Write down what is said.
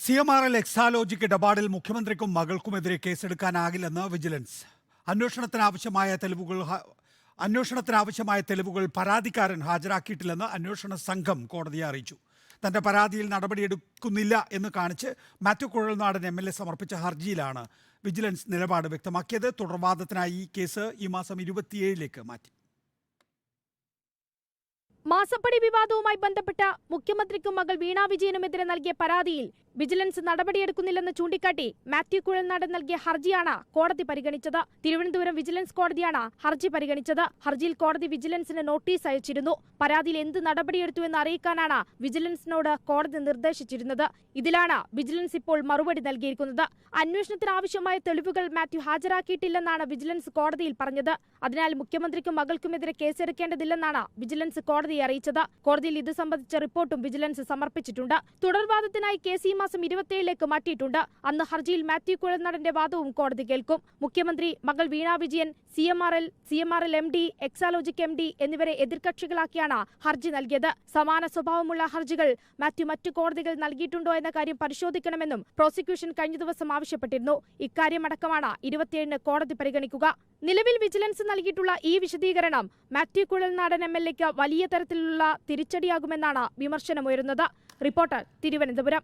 CMRL Exalogic ഇടപാടിൽ മുഖ്യമന്ത്രിക്കും മകൾക്കുമെതിരെ കേസെടുക്കാനാകില്ലെന്ന് vigilance. അന്വേഷണത്തിനാവശ്യമായ തെളിവുകൾ പരാതിക്കാരൻ ഹാജരാക്കിയിട്ടില്ലെന്ന് അന്വേഷണ സംഘം കോടതിയെ അറിയിച്ചു. തന്റെ പരാതിയിൽ നടപടിയെടുക്കുന്നില്ല എന്ന് കാണിച്ച് മാത്യു കുഴൽനാടൻ MLA സമർപ്പിച്ച ഹർജിയിലാണ് വിജിലൻസ് നിലപാട് വ്യക്തമാക്കിയത്. തുടർവാദത്തിനായി ഈ കേസ് ഈ മാസം 27 മാറ്റി. മാസപ്പടി വിവാദവുമായി ബന്ധപ്പെട്ട മുഖ്യമന്ത്രിക്കും മകൾ വീണ വിജയനുമെതിരെ നൽകിയ പരാതിയിൽ വിജിലൻസ് നടപടിയെടുക്കുന്നില്ലെന്ന് ചൂണ്ടിക്കാട്ടി മാത്യു കുഴൽനാടൻ നൽകിയ ഹർജിയാണ് കോടതി പരിഗണിച്ചത്. തിരുവനന്തപുരം വിജിലൻസ് കോടതിയാണ് ഹർജി പരിഗണിച്ചത്. ഹർജിയിൽ കോടതി വിജിലൻസിന് നോട്ടീസ് അയച്ചിരുന്നു. പരാതിയിൽ എന്ത് നടപടിയെടുത്തുവെന്ന് അറിയിക്കാനാണ് വിജിലൻസിനോട് കോടതി നിർദ്ദേശിച്ചിരുന്നത്. ഇതിലാണ് വിജിലൻസ് ഇപ്പോൾ മറുപടി നൽകിയിരിക്കുന്നത്. അന്വേഷണത്തിനാവശ്യമായ തെളിവുകൾ മാത്യു ഹാജരാക്കിയിട്ടില്ലെന്നാണ് വിജിലൻസ് കോടതിയിൽ പറഞ്ഞത്. അതിനാൽ മുഖ്യമന്ത്രിക്കും മകൾക്കുമെതിരെ കേസെടുക്കേണ്ടതില്ലെന്നാണ് വിജിലൻസ് കോടതിയെ അറിയിച്ചത്. കോടതിയിൽ ഇത് സംബന്ധിച്ച റിപ്പോർട്ടും വിജിലൻസ് സമർപ്പിച്ചിട്ടുണ്ട്. തുടർവാദത്തിനായി കേസ് ഈ മാസം 27 മാറ്റിയിട്ടുണ്ട്. അന്ന് ഹർജിയിൽ മാത്യു കുഴൽനാടന്റെ വാദവും കോടതി കേൾക്കും. മുഖ്യമന്ത്രി, മകൾ Veena Vijayan, CMRL MD, Exalogic MD എന്നിവരെ എതിർകക്ഷികളാക്കിയാണ് ഹർജി നൽകിയത്. സമാന സ്വഭാവമുള്ള ഹർജികൾ മാത്യു മറ്റു കോടതികൾ നൽകിയിട്ടുണ്ടോ എന്ന കാര്യം പരിശോധിക്കണമെന്നും പ്രോസിക്യൂഷൻ കഴിഞ്ഞ ദിവസം ആവശ്യപ്പെട്ടിരുന്നു. ഇക്കാര്യമടക്കമാണ് 27 കോടതി പരിഗണിക്കുക. നിലവിൽ വിജിലൻസ് നൽകിയിട്ടുള്ള ഈ വിശദീകരണം മാത്യു കുഴൽനാടൻ MLAക്ക് വലിയ തരത്തിലുള്ള തിരിച്ചടിയാകുമെന്നാണ് വിമർശനമുയരുന്നത്. റിപ്പോർട്ടർ, തിരുവനന്തപുരം.